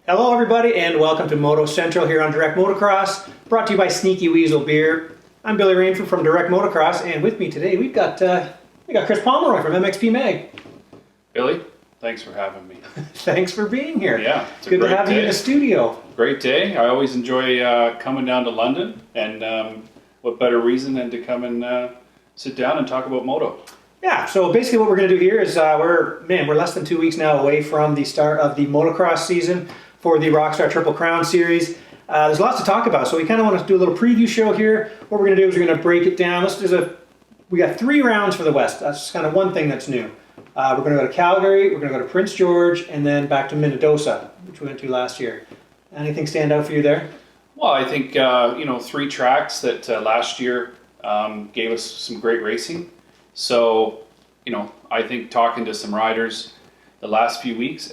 Hello everybody and welcome to Moto Central here on Direct Motocross, brought to you by Sneaky Weasel Beer. I'm Billy Rainford from Direct Motocross, and with me today we've got Chris Pomeroy from MXP Mag. Billy, thanks for having me. Thanks for being here. Yeah, it's good to have you in the studio. Great day. I always enjoy coming down to London, and what better reason than to come and sit down and talk about moto. Yeah, so basically what we're going to do here is we're less than 2 weeks now away from the start of the motocross season for the Rockstar Triple Crown Series. There's lots to talk about, so we kind of want to do a little preview show here. What we're going to do is we're going to break it down. We got 3 rounds for the West. That's kind of one thing that's new. We're going to go to Calgary, we're going to go to Prince George, and then back to Minnedosa, which we went to last year. Anything stand out for you there? Well, I think 3 tracks that last year gave us some great racing. So, I think talking to some riders the last few weeks,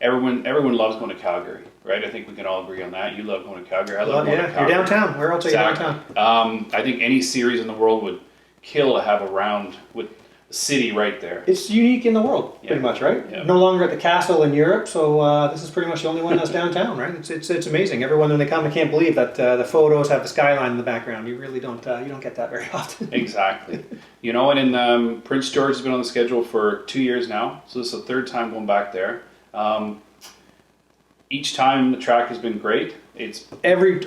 everyone loves going to Calgary, right? I think we can all agree on that. You love going to Calgary. I love going to Calgary. You're downtown. Where else are you downtown? I think any series in the world would kill to have a round with the city right there. It's unique in the world, pretty much, right? Yeah. No longer at the castle in Europe, so this is pretty much the only one that's downtown, right? It's amazing. Everyone when they come, they can't believe that the photos have the skyline in the background. You really don't get that very often. Exactly. And in Prince George has been on the schedule for 2 years now, so this is the 3rd time going back there. Each time the track has been great.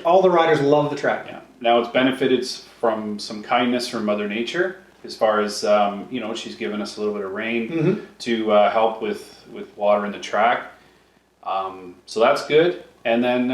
All the riders love the track. Yeah. Now it's benefited from some kindness from Mother Nature, as far as she's given us a little bit of rain to help with water in the track. So that's good. And then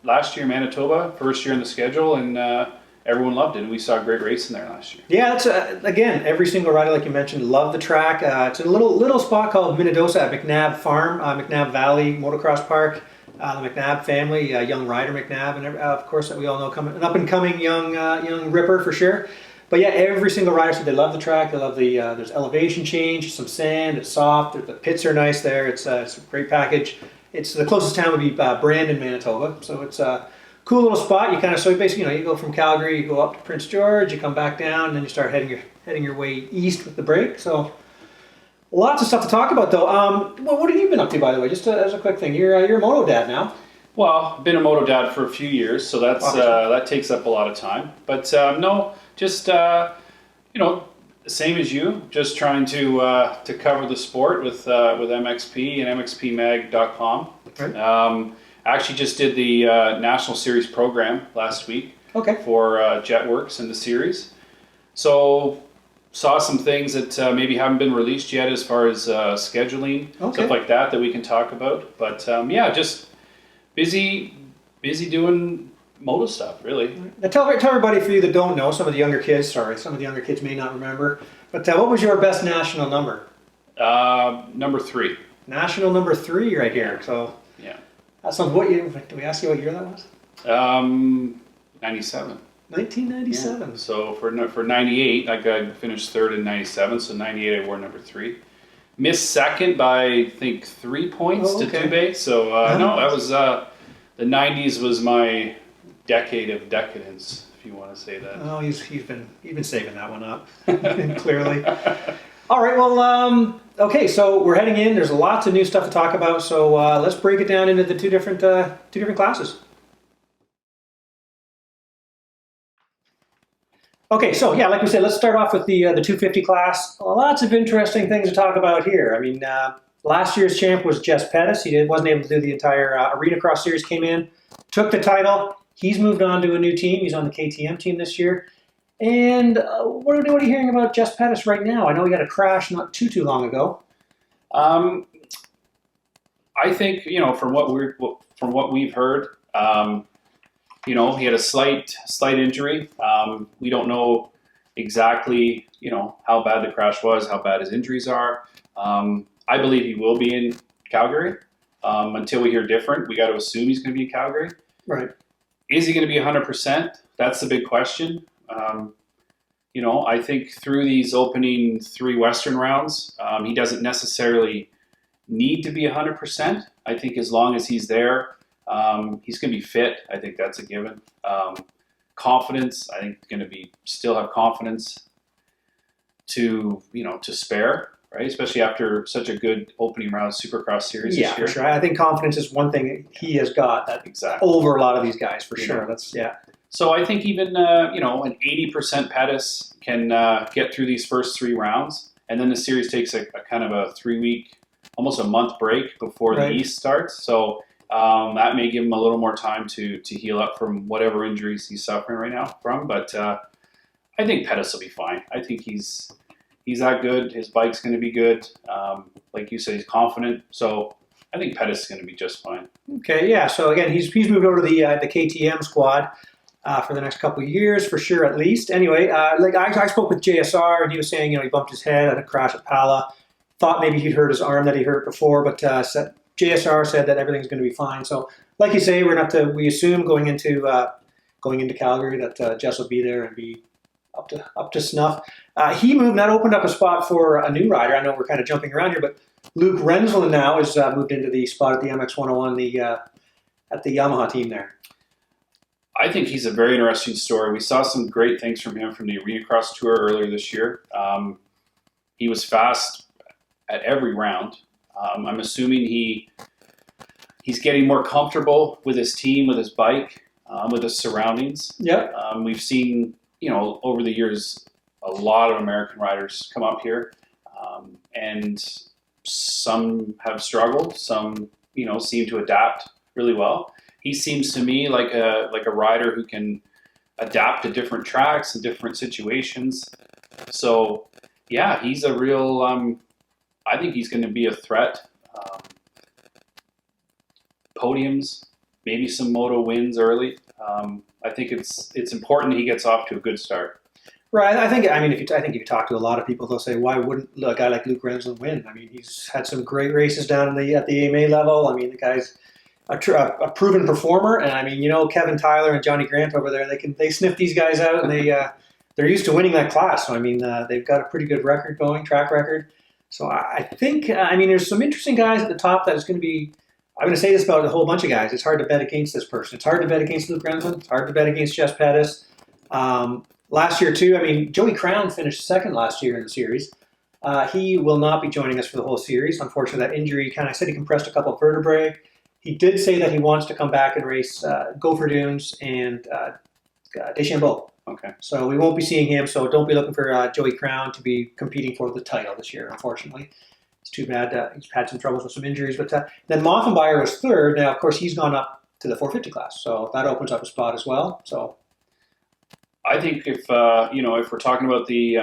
last year Manitoba, first year in the schedule, and everyone loved it. And we saw a great race in there last year. Yeah, that's again, every single rider, like you mentioned, loved the track. It's a little spot called Minnedosa at McNabb Farm, McNabb Valley Motocross Park. The McNabb family, young rider McNabb, and of course that we all know, an up and coming young ripper for sure. But yeah, every single rider said they love the track. They love there's elevation change, some sand, it's soft. The pits are nice there. It's a great package. It's the closest town would be Brandon, Manitoba. So it's a cool little spot. You basically you go from Calgary, you go up to Prince George, you come back down, and then you start heading your way east with the break. So lots of stuff to talk about though. What have you been up to, by the way? Just as a quick thing, you're a moto dad now. Well, I've been a moto dad for a few years, so that takes up a lot of time. But no. Just same as you, just trying to cover the sport with MXP and MXPMag.com. Right. I actually just did the National Series program last week. Okay. For JetWorks and the series. So saw some things that maybe haven't been released yet as far as scheduling, stuff like that we can talk about. But just busy doing moto stuff, really. Now tell everybody, for you that don't know, some of the younger kids may not remember, but what was your best national number? Number 3. National number 3 right here. So yeah. That sounds, what year, did we ask you what year that was? 97. 1997. Yeah. So for 98, I finished 3rd in 97, so 98 I wore number 3. Missed 2nd by, I think, 3 points to Dubé. So no, that was, the 90s was my decade of decadence, if you want to say that. Oh, he's been saving that one up, clearly. All right, well, okay, so we're heading in. There's lots of new stuff to talk about, so let's break it down into the two different classes. Okay, so yeah, like we said, let's start off with the 250 class. Lots of interesting things to talk about here. I mean, last year's champ was Jess Pettis. He wasn't able to do the entire Arena Cross Series, came in, took the title. He's moved on to a new team. He's on the KTM team this year. And what are you hearing about Jess Pettis right now? I know he had a crash not too long ago. I think from what we've heard, he had a slight injury. We don't know exactly how bad the crash was, how bad his injuries are. I believe he will be in Calgary. Until we hear different, we got to assume he's going to be in Calgary. Right. Is he going to be 100%? That's the big question. I think through these opening 3 Western rounds, he doesn't necessarily need to be 100%. I think as long as he's there, he's going to be fit. I think that's a given. Confidence, I think he's going to still have confidence to spare. right? Especially after such a good opening round Supercross series Yeah, this year. for sure. I think confidence is one thing he has got that Exactly. over a lot of these guys, for You sure. know. That's yeah. So I think even an 80% Pettis can get through these first 3 rounds, and then the series takes a kind of a 3-week, almost a month break before Right. the East starts. So that may give him a little more time to heal up from whatever injuries he's suffering right now from. But I think Pettis will be fine. I think he's that good. His bike's going to be good. Like you said, he's confident. So I think Pettis is going to be just fine. Okay, yeah. So again, he's moved over to the KTM squad for the next couple of years, for sure, at least. Anyway, like I spoke with JSR, and he was saying, he bumped his head at a crash at Pala. Thought maybe he'd hurt his arm that he hurt before, but JSR said that everything's going to be fine. So, like you say, we assume going into Calgary that Jess will be there and be up to snuff. He moved, and that opened up a spot for a new rider. I know we're kind of jumping around here, but Luke Rensland now has moved into the spot at the MX101, at the Yamaha team there. I think he's a very interesting story. We saw some great things from him from the Arena Cross Tour earlier this year. He was fast at every round. I'm assuming he's getting more comfortable with his team, with his bike, with his surroundings. Yeah. We've seen, over the years, a lot of American riders come up here, and some have struggled. Some, seem to adapt really well. He seems to me like a rider who can adapt to different tracks and different situations. So, yeah, he's a real. I think he's going to be a threat. Podiums, maybe some moto wins early. I think it's important he gets off to a good start. Right. I think if you talk to a lot of people, they'll say, why wouldn't a guy like Luke Rensland win? I mean, he's had some great races down at the AMA level. I mean, the guy's a proven performer, and Kevin Tyler and Johnny Grant over there, they sniff these guys out, and they're used to winning that class. So they've got a pretty good track record. So I think there's some interesting guys at the top that is going to be. I'm going to say this about a whole bunch of guys. It's hard to bet against this person. It's hard to bet against Luke Rensland. It's hard to bet against Jess Pettis. Last year too. Joey Crown finished second last year in the series. He will not be joining us for the whole series. Unfortunately, that injury I said he compressed a couple of vertebrae. He did say that he wants to come back and race Gopher Dunes and Deschambault. Okay. So we won't be seeing him. So don't be looking for Joey Crown to be competing for the title this year, unfortunately. It's too bad. He's had some troubles with some injuries. But then Moffenbauer was third. Now, of course, he's gone up to the 450 class. So that opens up a spot as well. So I think if we're talking about the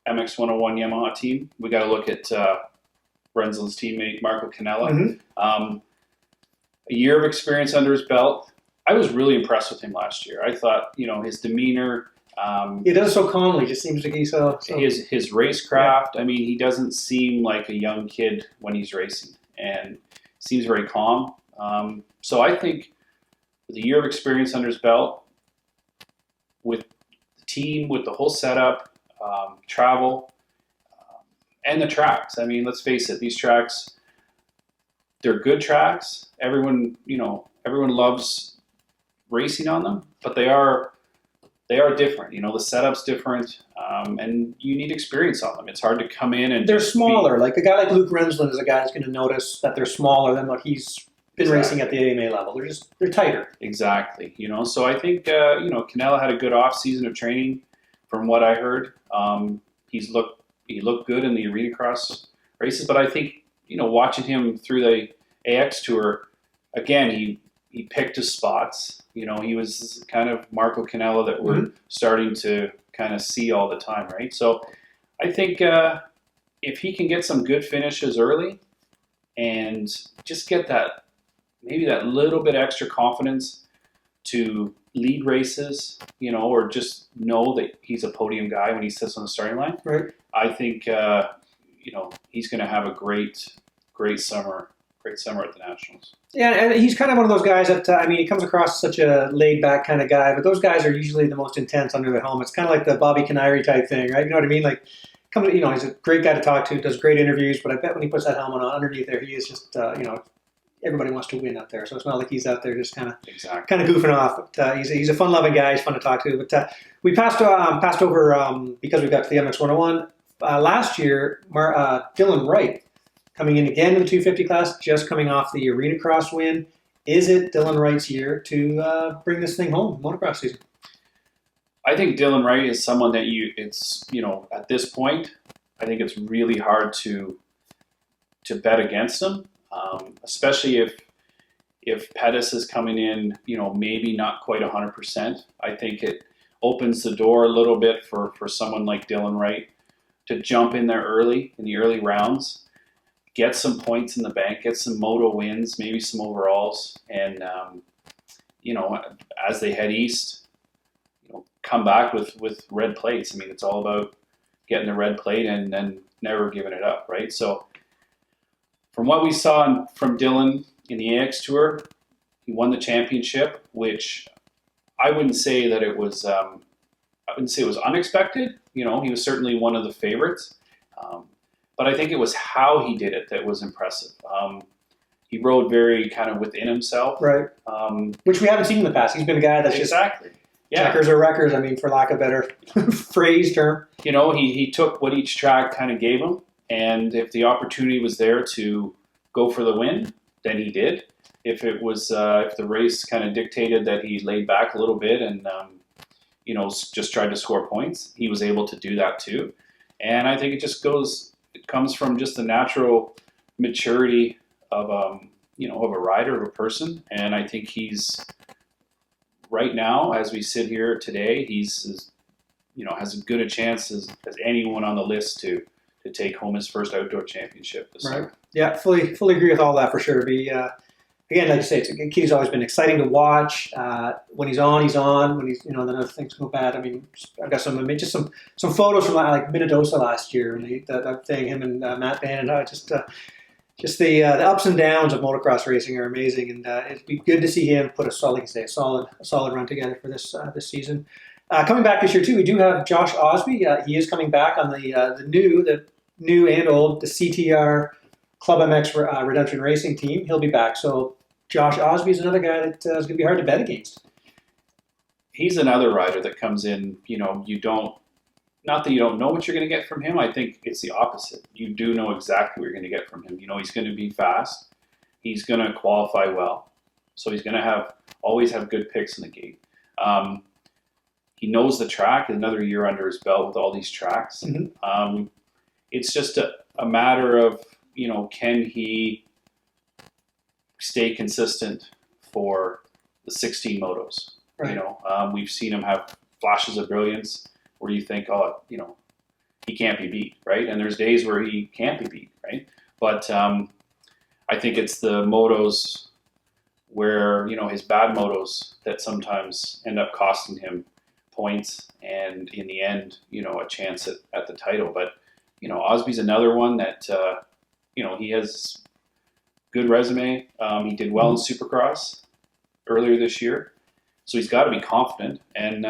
MX101 Yamaha team, we got to look at Rensland's teammate Marco Canella. Mm-hmm. A year of experience under his belt. I was really impressed with him last year. I thought, his demeanor. He does it so calmly. Just seems to be so. His racecraft. Yeah. He doesn't seem like a young kid when he's racing, and seems very calm. So I think with a year of experience under his belt, with the team, with the whole setup, travel, and the tracks. Let's face it, these tracks, they're good tracks. Everyone loves racing on them, but they are different. The setup's different, and you need experience on them. It's hard to come in and they're smaller. Like a guy like Luke Rensland is a guy that's going to notice that they're smaller than what he's been racing at the AMA level. They're tighter. Exactly. So I think Canella had a good off season of training, from what I heard. He looked good in the Arena Cross races, but I think watching him through the AX Tour, again he picked his spots. He was kind of Marco Canella that we're starting to kind of see all the time, right? So I think if he can get some good finishes early and just get that little bit extra confidence to lead races, or just know that he's a podium guy when he sits on the starting line. Right. I think he's going to have a great summer at the Nationals. Yeah, and he's kind of one of those guys that, he comes across as such a laid-back kind of guy, but those guys are usually the most intense under the helmet. It's kind of like the Bobby Canary type thing, right? You know what I mean? Like, he's a great guy to talk to, does great interviews, but I bet when he puts that helmet on underneath there, he is just, everybody wants to win out there. So it's not like he's out there just kind of goofing off. But he's a fun-loving guy. He's fun to talk to. But we passed over, because we got to the MX101, last year, Dylan Wright coming in again in the 250 class, just coming off the Arena Cross win. Is it Dylan Wright's year to bring this thing home, motocross season? I think Dylan Wright is someone that at this point, I think it's really hard to bet against him, especially if Pettis is coming in, maybe not quite 100%. I think it opens the door a little bit for someone like Dylan Wright to jump in there early in the early rounds, get some points in the bank, get some moto wins, maybe some overalls, and as they head east, come back with red plates. I mean, it's all about getting the red plate and then never giving it up, right? So from what we saw from Dylan in the AX Tour, he won the championship, which I wouldn't say that it was. I wouldn't say it was unexpected. He was certainly one of the favorites, but I think it was how he did it that was impressive. He rode very kind of within himself, right? Which we haven't seen in the past. He's been a guy that's exactly. Yeah. Checkers or wreckers, I mean, for lack of a better phrase term. He took what each track kind of gave him, and if the opportunity was there to go for the win, then he did. If it was, if the race kind of dictated that he laid back a little bit and, just tried to score points, he was able to do that too. And I think it comes from just the natural maturity of, of a rider, of a person. And I think he's, right now, as we sit here today, he's has as good a chance as anyone on the list to take home his first outdoor championship this summer. Yeah, fully agree with all that for sure. To be again, like you say, Kitty's always been exciting to watch. When he's on, he's on. When he's then other things go bad. I mean, I've got some photos from like Minnedosa last year, and that thing, him and Matt Bannon, just the ups and downs of motocross racing are amazing, and it'd be good to see him put a solid run together for this season. Coming back this year too, we do have Josh Osby. He is coming back on the new and old, the CTR Club MX Redemption Racing team. He'll be back. So Josh Osby is another guy that is going to be hard to bet against. He's another rider that comes in. Not that you don't know what you're going to get from him. I think it's the opposite. You do know exactly what you're going to get from him. He's going to be fast. He's going to qualify well. So he's going to always have good picks in the gate. He knows the track. Another year under his belt with all these tracks. Mm-hmm. It's just a matter of, can he stay consistent for the 16 motos? Right. We've seen him have flashes of brilliance where you think, he can't be beat, right? And there's days where he can't be beat, right? But I think it's the motos where, his bad motos that sometimes end up costing him points and in the end, a chance at the title. But, Osby's another one that, he has good resume. He did well in Supercross earlier this year. So he's got to be confident. And,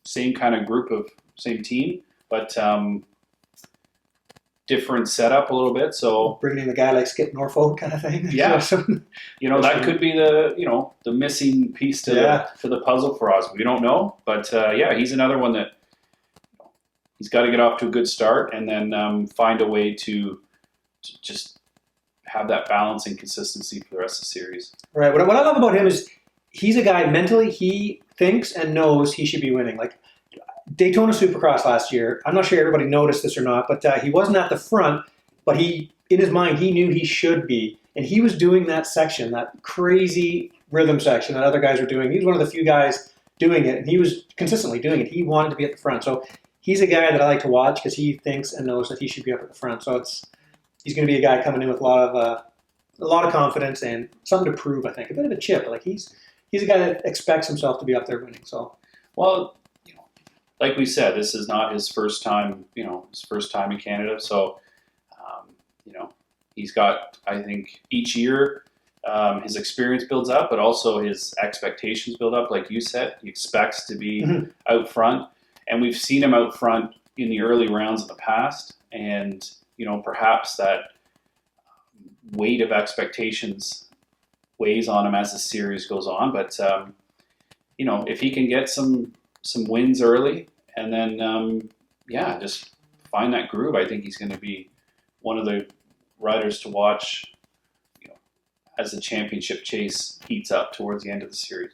same kind of same team, but different setup a little bit. So bringing in a guy like Skip Norfolk kind of thing. Yeah. That could be the missing piece to the puzzle for us. We don't know, but he's another one that he's got to get off to a good start and then find a way to just have that balance and consistency for the rest of the series. Right. What I love about him is he's a guy mentally, he thinks and knows he should be winning. Like Daytona Supercross last year, I'm not sure everybody noticed this or not, but he wasn't at the front, but in his mind, he knew he should be. And he was doing that section, that crazy rhythm section that other guys were doing. He was one of the few guys doing it, and he was consistently doing it. He wanted to be at the front. So he's a guy that I like to watch because he thinks and knows that he should be up at the front. So he's going to be a guy coming in with a lot of confidence and something to prove, I think. A bit of a chip. Like he's a guy that expects himself to be up there winning. So, well, like we said, this is not his first time, in Canada. So, he's got, I think, each year his experience builds up, but also his expectations build up. Like you said, he expects to be out front. And we've seen him out front in the early rounds in the past. And, perhaps that weight of expectations weighs on him as the series goes on. But, if he can get some wins early and then, yeah, just find that groove. I think he's going to be one of the riders to watch, you know, as the championship chase heats up towards the end of the series.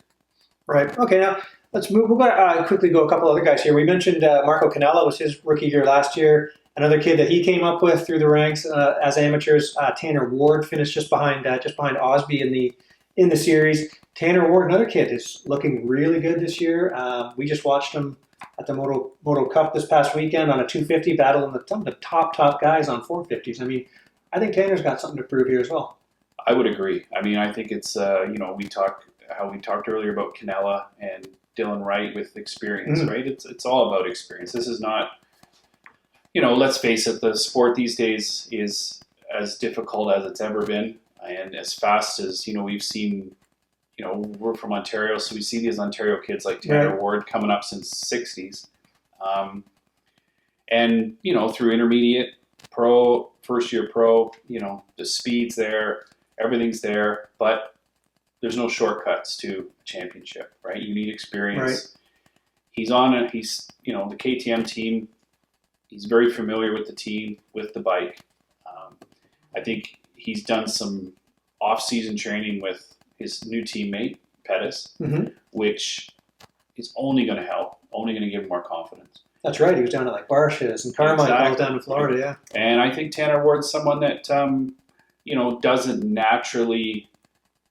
Right. Okay. Now let's move. We're going to quickly go a couple other guys here. We mentioned Marco Canella was his rookie year last year. Another kid that he came up with through the ranks as amateurs. Tanner Ward finished just behind Osby in the series. Tanner Ward, another kid, is looking really good this year. We just watched him at the Moto Cup this past weekend on a 250, battling some of the top guys on 450s. I mean, I think Tanner's got something to prove here as well. I would agree. I mean, I think it's we talked earlier about Canella and Dylan Wright with experience, right? It's all about experience. This is not, let's face it, the sport these days is as difficult as it's ever been, and as fast as we've seen. We're from Ontario, so we see these Ontario kids like Tanner Ward coming up since the 60s. And, through intermediate, pro, first year pro, the speed's there, everything's there, but there's no shortcuts to a championship, right? You need experience. Right. He's the KTM team. He's very familiar with the team, with the bike. I think he's done some off-season training with his new teammate, Pettis, which is only going to help, only going to give him more confidence. That's right. He was down at Barsha's and Carmine, all down in Florida, yeah. And I think Tanner Ward's someone that, doesn't naturally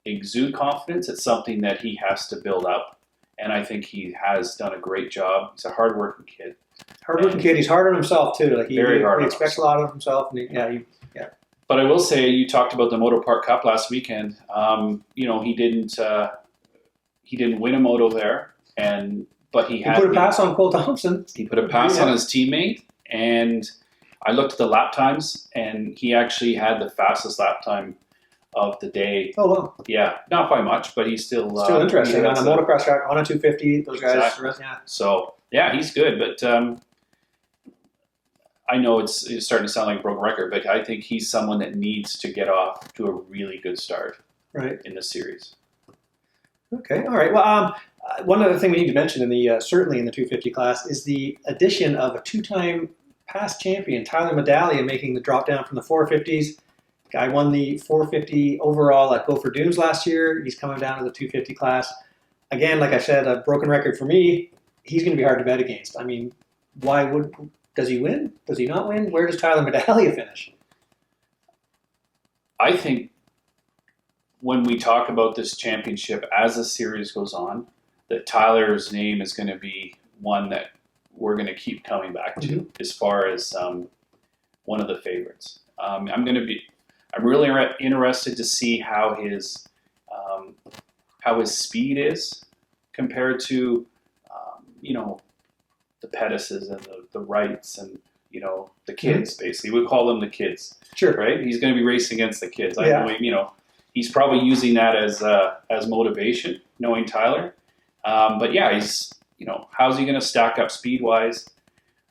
exude confidence. It's something that he has to build up. And I think he has done a great job. He's a hardworking kid. He's hard on himself, too. He expects a lot of himself. And yeah. But I will say, you talked about the Moto Park Cup last weekend. He didn't win a moto there, but he put a pass on Cole Thompson. He put a pass on his teammate, and I looked at the lap times, and he actually had the fastest lap time of the day. Oh wow! Yeah, not by much, but he's still interesting on a motocross track on a 250. Those guys, yeah. So yeah, he's good, but. I know it's starting to sound like a broken record, but I think he's someone that needs to get off to a really good start in the series. Okay, all right. Well, one other thing we need to mention certainly in the 250 class is the addition of a two-time past champion, Tyler Medaglia, making the drop down from the 450s. Guy won the 450 overall at Gopher Dunes last year. He's coming down to the 250 class. Again, like I said, a broken record for me. He's going to be hard to bet against. I mean, does he win? Does he not win? Where does Tyler Medaglia finish? I think when we talk about this championship as the series goes on, that Tyler's name is going to be one that we're going to keep coming back to as far as one of the favorites. I'm really interested to see how his speed is compared to the Pettises and the Wrights and the kids. Basically, we call them the kids. Sure. Right. He's going to be racing against the kids. I know. He's probably using that as motivation, knowing Tyler. But yeah, he's how's he going to stack up speed wise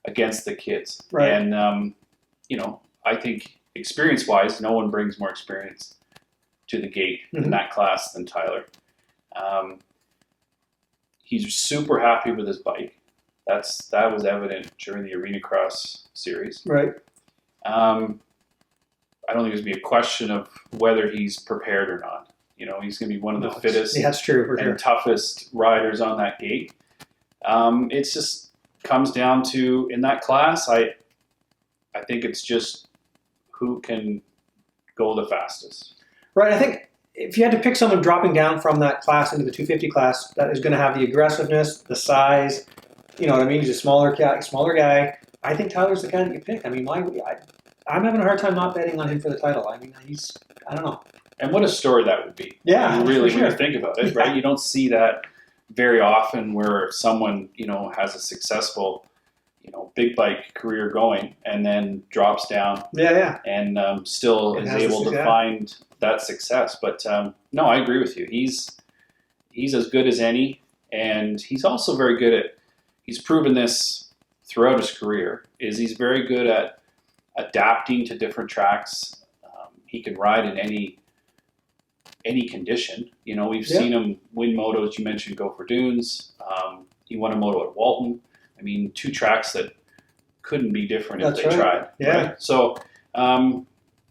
against the kids? Right. And I think experience wise, no one brings more experience to the gate in that class than Tyler. He's super happy with his bike. That was evident during the Arena Cross series. Right. I don't think there's going to be a question of whether he's prepared or not. He's going to be one of the fittest that's true, and toughest riders on that gate. It just comes down to, in that class, I think it's just who can go the fastest. Right. I think if you had to pick someone dropping down from that class into the 250 class that is going to have the aggressiveness, the size, you know what I mean? He's a smaller guy. I think Tyler's the guy that you pick. I mean, I'm having a hard time not betting on him for the title. I mean, I don't know. And what a story that would be. Yeah, really, when you think about it, right? You don't see that very often where someone, has a successful, big bike career going and then drops down. Yeah. And still is able to find that success. But no, I agree with you. He's as good as any, and he's also very good at. He's proven this throughout his career. He's very good at adapting to different tracks. He can ride in any condition. We've seen him win motos. You mentioned Gopher Dunes. He won a moto at Walton. I mean, two tracks that couldn't be different That's if they right. tried. Yeah. Right? So,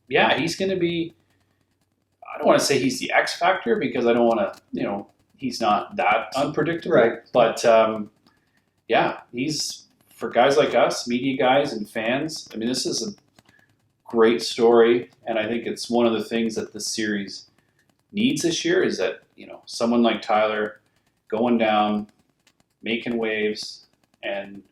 yeah, he's going to be. I don't want to say he's the X factor because I don't want to. He's not that unpredictable. Right. But yeah, he's for guys like us, media guys and fans. I mean, this is a great story, and I think it's one of the things that the series needs this year is that someone like Tyler going down, making waves, and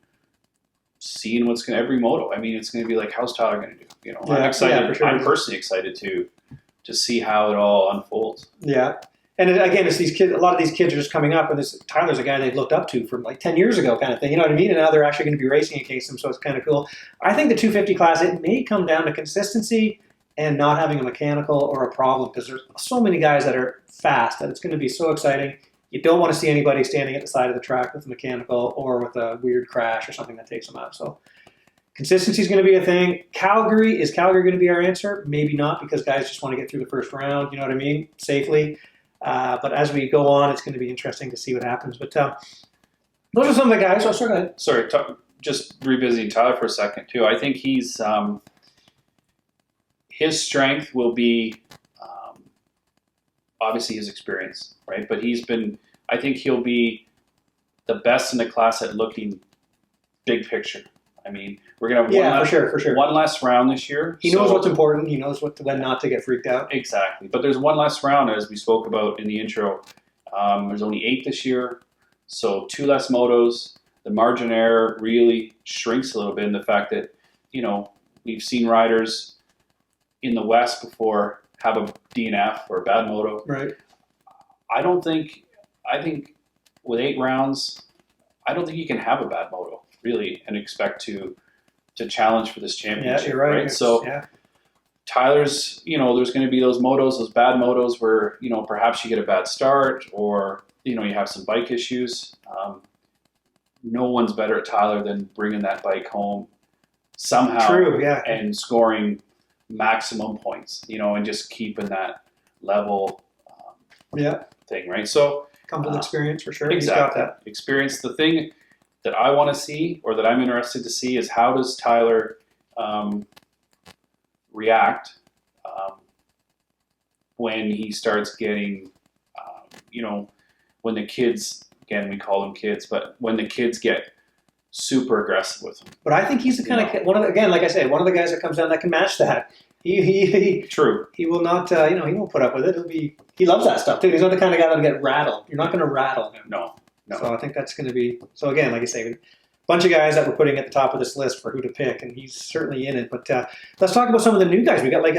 seeing what's going to every moto. I mean, it's going to be like, how's Tyler going to do? I'm excited. For sure. I'm personally excited to see how it all unfolds. Yeah. And again, it's these kids. A lot of these kids are just coming up, and Tyler's a guy they've looked up to from like 10 years ago, kind of thing. You know what I mean? And now they're actually going to be racing against him, so it's kind of cool. I think the 250 class, it may come down to consistency and not having a mechanical or a problem, because there's so many guys that are fast that it's going to be so exciting. You don't want to see anybody standing at the side of the track with a mechanical or with a weird crash or something that takes them out. So consistency is going to be a thing. Is Calgary going to be our answer? Maybe not, because guys just want to get through the first round. You know what I mean? Safely. But as we go on, it's going to be interesting to see what happens. But those are some of the guys. Oh, sorry, go ahead. Sorry, just revisiting Tyler for a second too. I think he's his strength will be obviously his experience, right? But I think he'll be the best in the class at looking big picture. I mean, we're gonna have for sure. one less round this year. He knows what's important. He knows when not to get freaked out. Exactly. But there's one less round, as we spoke about in the intro. There's only 8 this year, so 2 less motos. The margin error really shrinks a little bit in the fact that, we've seen riders in the West before have a DNF or a bad moto. Right. I think with 8 rounds, I don't think you can have a bad moto, really, and expect to challenge for this championship. Yeah, you're right. So Tyler's, there's going to be those motos, those bad motos where, perhaps you get a bad start or, you have some bike issues. No one's better at Tyler than bringing that bike home somehow. True, yeah. And scoring maximum points, and just keeping that level thing, right? So comes with experience for sure. Exactly. He's got that. Experience. The thing that I want to see, or that I'm interested to see, is how does Tyler react when he starts getting, when the kids, again, we call them kids, but when the kids get super aggressive with him. But I think he's the kind of one of the, again, like I said, one of the guys that comes down that can match that. True. He will not, he won't put up with it. He loves that stuff too. He's not the kind of guy that'll get rattled. You're not going to rattle him. No. So I think that's going to be, so again, like I say, a bunch of guys that we're putting at the top of this list for who to pick, and he's certainly in it. But let's talk about some of the new guys. We got like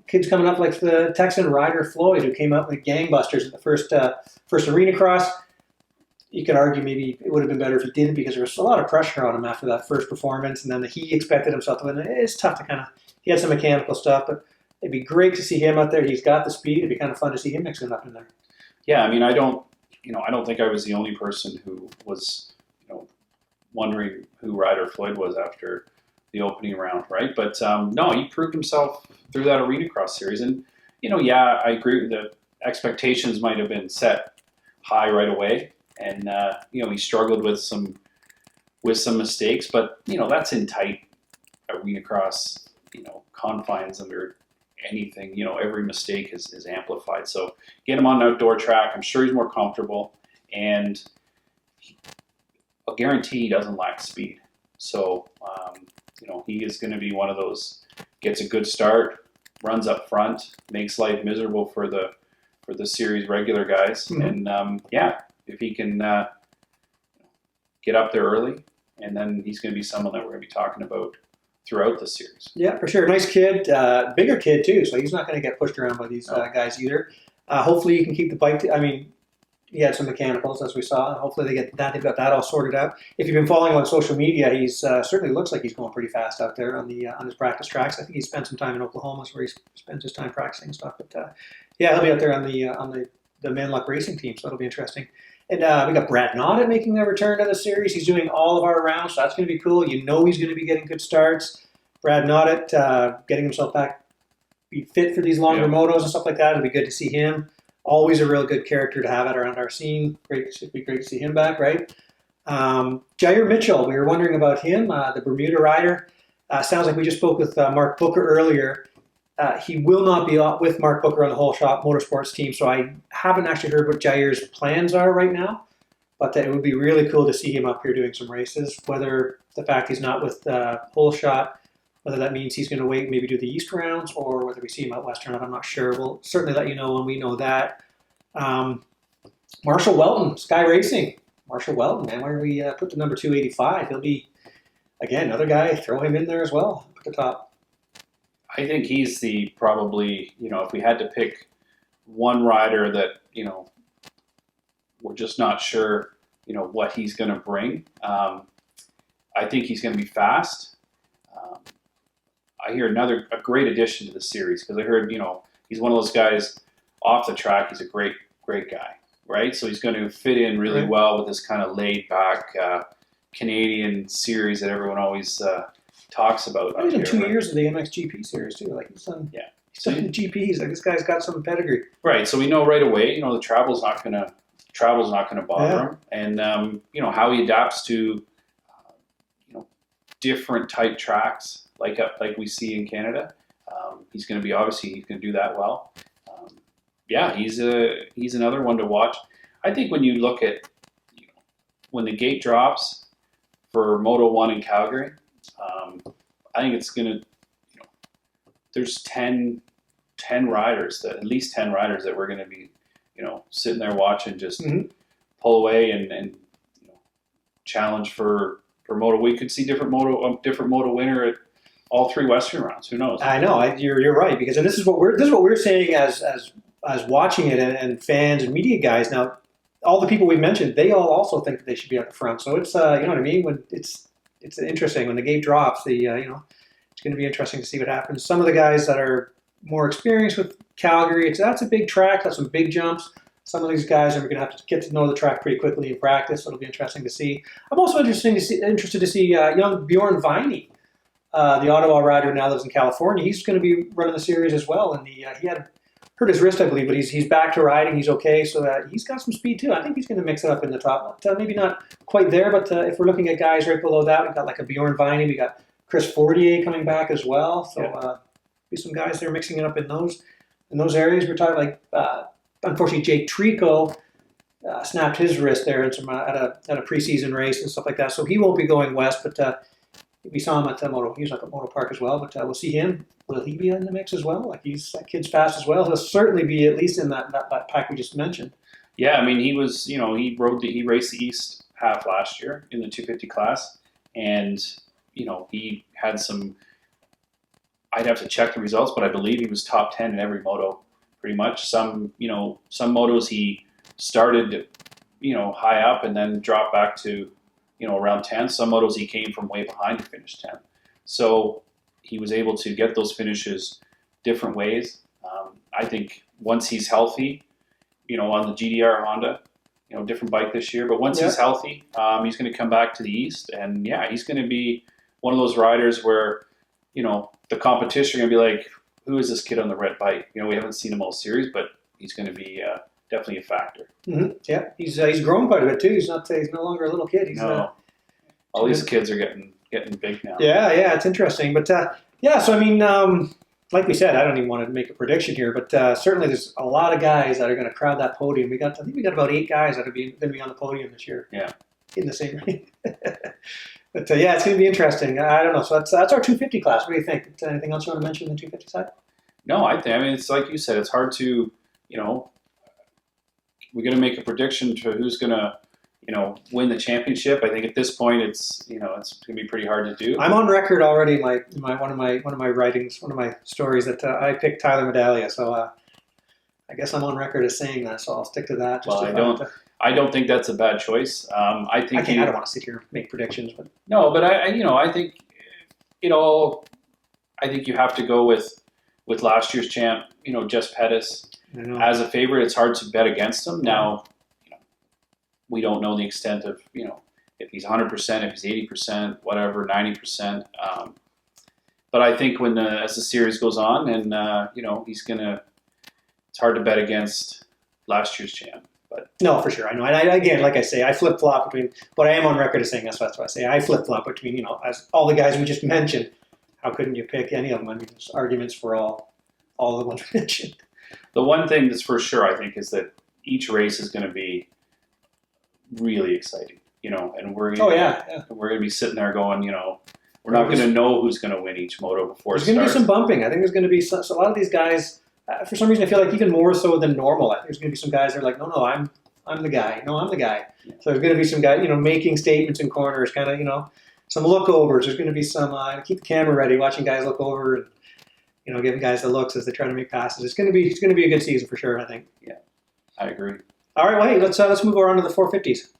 kids coming up like the Texan rider Floyd, who came up like gangbusters at the first arena cross. You could argue maybe it would have been better if he didn't, because there was a lot of pressure on him after that first performance, and then he expected himself to win. It's tough to he had some mechanical stuff, but it'd be great to see him out there. He's got the speed. It'd be kind of fun to see him mixing up in there. Yeah, I mean, I don't think I was the only person who was, wondering who Ryder Floyd was after the opening round, right? But no, he proved himself through that arena cross series, and I agree. The expectations might have been set high right away, and he struggled with some mistakes, but that's in tight arena cross confines under anything. Every mistake is amplified. So get him on an outdoor track. I'm sure he's more comfortable, and I'll guarantee he doesn't lack speed. So he is going to be one of those, gets a good start, runs up front, makes life miserable for the series regular guys, and if he can get up there early, and then he's going to be someone that we're going to be talking about throughout the series. Yeah, for sure. Nice kid, bigger kid too, so he's not going to get pushed around by these guys either. Hopefully, you can keep the bike. He had some mechanicals, as we saw. Hopefully, they've got that all sorted out. If you've been following him on social media, he's certainly looks like he's going pretty fast out there on his practice tracks. I think he spent some time in Oklahoma, where he spends his time practicing and stuff. But he'll be out there on the Manluck Racing team, so it'll be interesting. And we got Brad Noddet making a return to the series. He's doing all of our rounds, so that's going to be cool. He's going to be getting good starts. Brad Noddet getting himself back, be fit for these longer motos and stuff like that. It'll be good to see him. Always a real good character to have around our scene. It'd be great to see him back, right? Jair Mitchell, we were wondering about him, the Bermuda rider. Sounds like we just spoke with Mark Booker earlier. He will not be with Mark Booker on the Whole Shot Motorsports team, so I haven't actually heard what Jair's plans are right now. But it would be really cool to see him up here doing some races. Whether the fact he's not with Whole Shot, whether that means he's going to wait, maybe do the East rounds, or whether we see him out Western, I'm not sure. We'll certainly let you know when we know that. Marshall Welton, Sky Racing. Marshall Welton, man, where we put the number 285. He'll be, again, another guy, throw him in there as well, at the top. I think he's the probably, if we had to pick one rider that, we're just not sure, what he's going to bring. I think he's going to be fast. I hear a great addition to the series because I heard, he's one of those guys off the track. He's a great guy, right? So he's going to fit in really well with this kind of laid back Canadian series that everyone always talks about. He's in 2 years of the MXGP series too. Like he's done the GPs. Like this guy's got some pedigree. Right. So we know right away, the travel's not going to bother him, and how he adapts to different type tracks like we see in Canada. He's going to do that well. He's another one to watch. I think when you look at when the gate drops for Moto 1 in Calgary, I think it's going to there's 10 riders at least 10 riders that we're going to be sitting there watching just pull away and challenge for Moto. We could see different Moto winner at all 3 Western rounds. Who knows? I know you're right because this is what we're saying as watching it and fans and media guys. Now, all the people we mentioned, they all also think that they should be up front. So it's you know what I mean. When it's interesting when the gate drops. It's going to be interesting to see what happens. Some of the guys that are more experienced with Calgary, that's a big track. That's some big jumps. Some of these guys are going to have to get to know the track pretty quickly in practice. So it'll be interesting to see. I'm also interested to see young Bjorn Viney, the Ottawa rider who now lives in California. He's going to be running the series as well, and he had hurt his wrist, I believe, but he's back to riding. He's okay, so that he's got some speed too. I think he's going to mix it up in the top. Maybe not quite there, but if we're looking at guys right below that, we've got like a Bjorn Viney. We got Chris Fortier coming back as well. So be some guys there mixing it up in those areas. We're talking like unfortunately Jake Trico snapped his wrist there in some at a preseason race and stuff like that. So he won't be going west, but we saw him at Moto. He was at Moto Park as well, but we'll see him. Will he be in the mix as well? Like that kid's fast as well. He'll certainly be at least in that pack we just mentioned. Yeah, I mean he was. He raced the East half last year in the 250 class, and he had some. I'd have to check the results, but I believe he was top 10 in every moto, pretty much. Some motos he started, high up and then dropped back to, around 10. Some motos he came from way behind and finished 10. So he was able to get those finishes different ways. I think once he's healthy, on the GDR Honda, different bike this year, but once he's healthy, he's going to come back to the East, and he's going to be one of those riders where, the competition are going to be like, who is this kid on the red bike? We haven't seen him all series, but he's going to be definitely a factor. Mm-hmm. Yeah, he's grown quite a bit too. He's no longer a little kid. All these kids are getting big now. Yeah, it's interesting. But so I mean, like we said, I don't even want to make a prediction here, but certainly there's a lot of guys that are going to crowd that podium. I think we got about 8 guys that are going to be on the podium this year. Yeah, in the same race. But it's going to be interesting. I don't know. So that's our 250 class. What do you think? Anything else you want to mention on the 250 side? No, I mean it's like you said. It's hard to we're going to make a prediction to who's going to win the championship. I think at this point it's it's going to be pretty hard to do. I'm on record already. One of my writings, one of my stories that I picked Tyler Medaglia. So I guess I'm on record as saying that. So I'll stick to that. I don't think that's a bad choice. I don't want to sit here and make predictions, but no. But I think I think you have to go with last year's champ, Jess Pettis as a favorite. It's hard to bet against him. Now, we don't know the extent of if he's 100%, if he's 80%, whatever, 90%. But I think as the series goes on, and he's gonna. It's hard to bet against last year's champ. No, for sure. I know. And again, like I say, I flip flop between. But I am on record as saying that's why I say I flip flop between. As all the guys we just mentioned. How couldn't you pick any of them? I mean, there's arguments for all the ones we mentioned. The one thing that's for sure, I think, is that each race is going to be really exciting. And we're Oh gonna, yeah. we're going to be sitting there going, we're not going to know who's going to win each moto before it There's going to be starts. some bumping. I think there's going to be so a lot of these guys. For some reason, I feel like even more so than normal. I think there's going to be some guys that are like, no, I'm the guy. No, I'm the guy. Yeah. So there's going to be some guy, making statements in corners, kind of, some lookovers. There's going to be some keep the camera ready, watching guys look over and giving guys the looks as they try to make passes. It's going to be a good season for sure. I think. Yeah, I agree. All right, well, hey, let's move on to the 450s.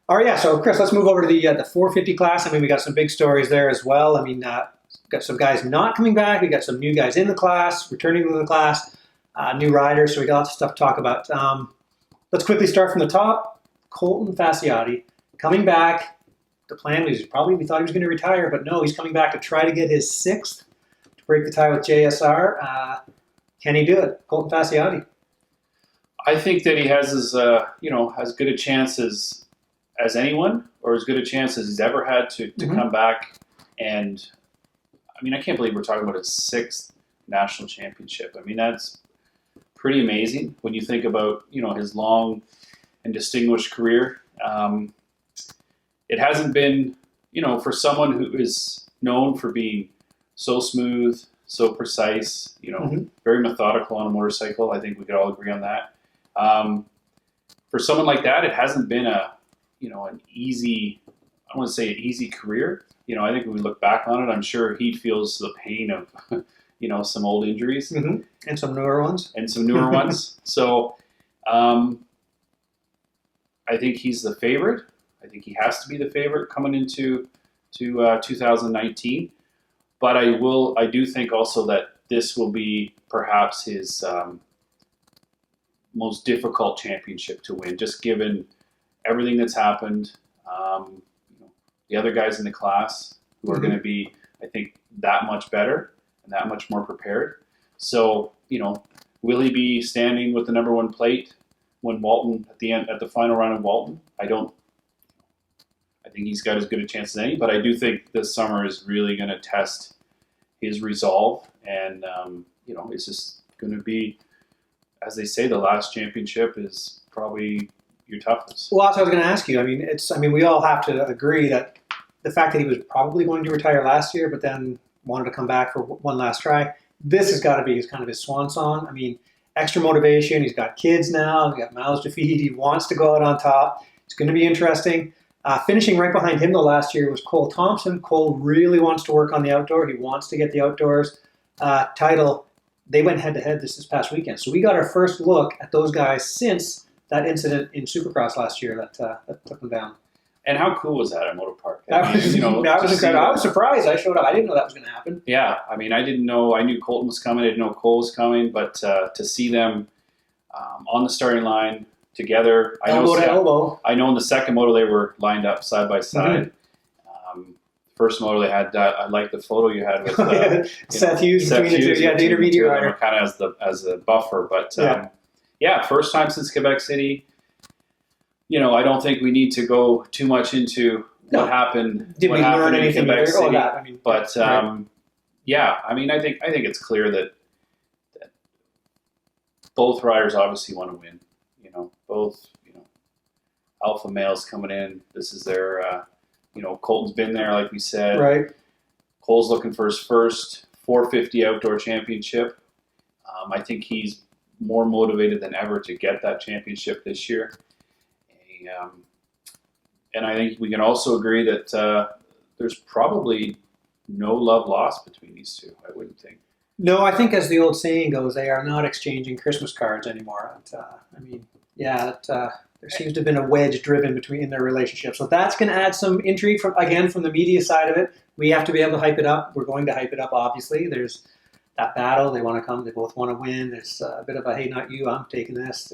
All right, yeah. So Chris, let's move over to the 450 class. I mean, we got some big stories there as well. I mean, got some guys not coming back. We got some new guys in the class, returning to the class, new riders. So we got lots of stuff to talk about. Let's quickly start from the top. Colton Fasciotti coming back. The plan was we thought he was going to retire, but no, he's coming back to try to get his 6th to break the tie with JSR. Can he do it? Colton Fasciotti. I think that he has as good a chance as anyone, or as good a chance as he's ever had to come back. And I mean, I can't believe we're talking about his 6th national championship. I mean, that's pretty amazing when you think about his long and distinguished career. It hasn't been, for someone who is known for being so smooth, so precise, very methodical on a motorcycle. I think we could all agree on that. For someone like that, it hasn't been an easy, I don't want to say an easy career. I think when we look back on it, I'm sure he feels the pain of, some old injuries. Mm-hmm. And some newer ones. ones. So I think he's the favorite. I think he has to be the favorite coming into 2019. But I do think also that this will be perhaps his most difficult championship to win, just given everything that's happened. The other guys in the class who are going to be, I think, that much better and that much more prepared. So, will he be standing with the number 1 plate when Walton at the final round of Walton? I think he's got as good a chance as any, but I do think this summer is really going to test his resolve, and it's just going to be, as they say, the last championship is probably your toughest. Well, that's what I was going to ask you. I mean, we all have to agree that the fact that he was probably going to retire last year, but then wanted to come back for one last try, this has got to be kind of his swan song. I mean, extra motivation. He's got kids now. He's got mouths to feed. He wants to go out on top. It's going to be interesting. Finishing right behind him the last year was Cole Thompson. Cole really wants to work on the outdoor. He wants to get the outdoors title. They went head-to-head this past weekend. So we got our first look at those guys since that incident in Supercross last year that took them down. And how cool was that at Motor Park? That was incredible. I was surprised. I showed up. I didn't know that was going to happen. Yeah, I mean, I didn't know. I knew Colton was coming. I didn't know Cole was coming. But to see them on the starting line together, Elbow to elbow. I know in the second moto they were lined up side by side. First moto they had. I like the photo you had with Seth Hughes between the two. Yeah, the intermediate rider, kind of as a buffer. But first time since Quebec City. I don't think we need to go too much into what happened. Did we learn anything in Quebec City? I mean, I think it's clear that both riders obviously want to win. Both alpha males coming in. This is their Colton's been there, like we said. Right. Cole's looking for his first 450 outdoor championship. I think he's more motivated than ever to get that championship this year. And I think we can also agree that there's probably no love lost between these two, I wouldn't think. No, I think as the old saying goes, they are not exchanging Christmas cards anymore. There seems to have been a wedge driven in their relationship. So that's going to add some intrigue from the media side of it. We have to be able to hype it up. We're going to hype it up, obviously. There's that battle. They want to come. They both want to win. There's a bit of a, hey, not you, I'm taking this.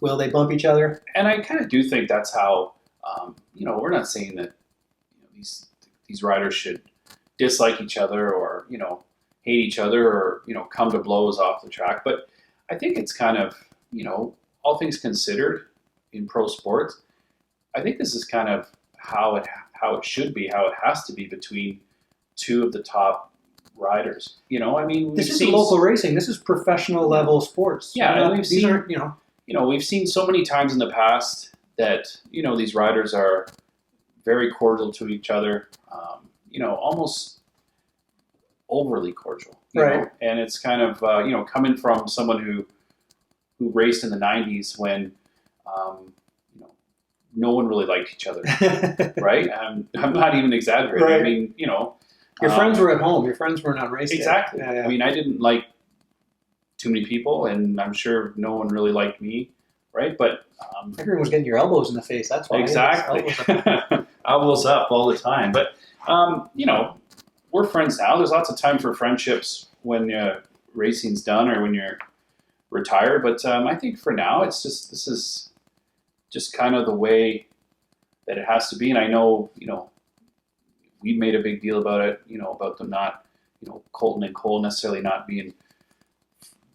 Will they bump each other? And I kind of do think that's how, we're not saying that these riders should dislike each other or, hate each other or, come to blows off the track. But I think it's kind of, all things considered in pro sports, I think this is kind of how it should be, how it has to be between two of the top riders. I mean, This is local racing. This is professional level sports. Yeah, and these aren't, we've seen so many times in the past that these riders are very cordial to each other, almost overly cordial, Right. And it's kind of coming from someone who raced in the '90s when no one really liked each other, right? I'm not even exaggerating. Right. I mean, Your friends were at home. Your friends were not racing. Exactly. Yeah, yeah. I mean, I didn't like too many people, and I'm sure no one really liked me, right? But Everyone was getting your elbows in the face. That's why. exactly, Elbows up. elbows up all the time. But we're friends now. There's lots of time for friendships when racing's done or when you're retired. But I think for now, this is just kind of the way that it has to be. And I know, we made a big deal about it, about them not, Colton and Cole necessarily not being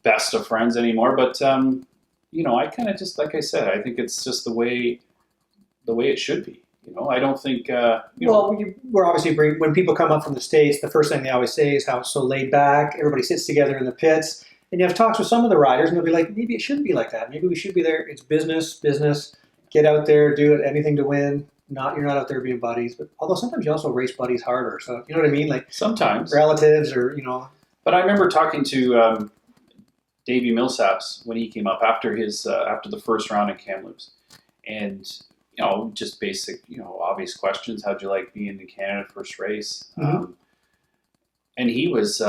best of friends anymore. But, I kind of just, like I said, I think it's just the way it should be. I don't think, Well, we're obviously when people come up from the States, the first thing they always say is how it's so laid back. Everybody sits together in the pits. And you have talks with some of the riders, and they'll be like, maybe it shouldn't be like that. Maybe we should be there. It's business. Get out there, do it, anything to win. You're not out there being buddies. But although sometimes you also race buddies harder. So you know what I mean? Like sometimes relatives or But I remember talking to Davey Millsaps when he came up after the first round in Kamloops, and just basic obvious questions. How'd you like being in Canada first race? Mm-hmm. And he was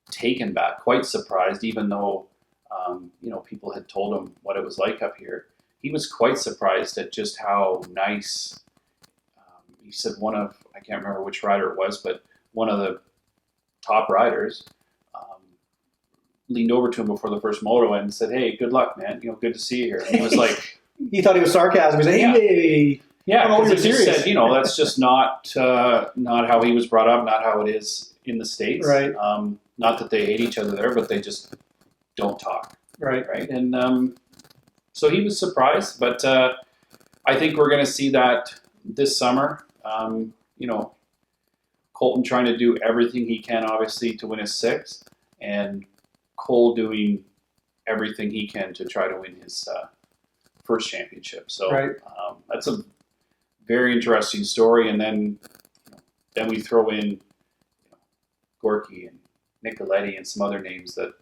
taken back, quite surprised, even though people had told him what it was like up here. He was quite surprised at just how nice. He said I can't remember which rider it was, but one of the top riders leaned over to him before the first moto and said, "Hey, good luck, man. Good to see you here." And he was like, he thought he was sarcasm. He said, "Hey, yeah, oh, because you're he just serious." said, that's just not how he was brought up, not how it is in the States. Right. Not that they hate each other there, but they just don't talk. Right. Right. And so he was surprised, but I think we're going to see that this summer. Colton trying to do everything he can, obviously, to win his sixth, and Cole doing everything he can to try to win his first championship. So Right. That's a very interesting story. And then we throw in Gorky and Nicoletti and some other names that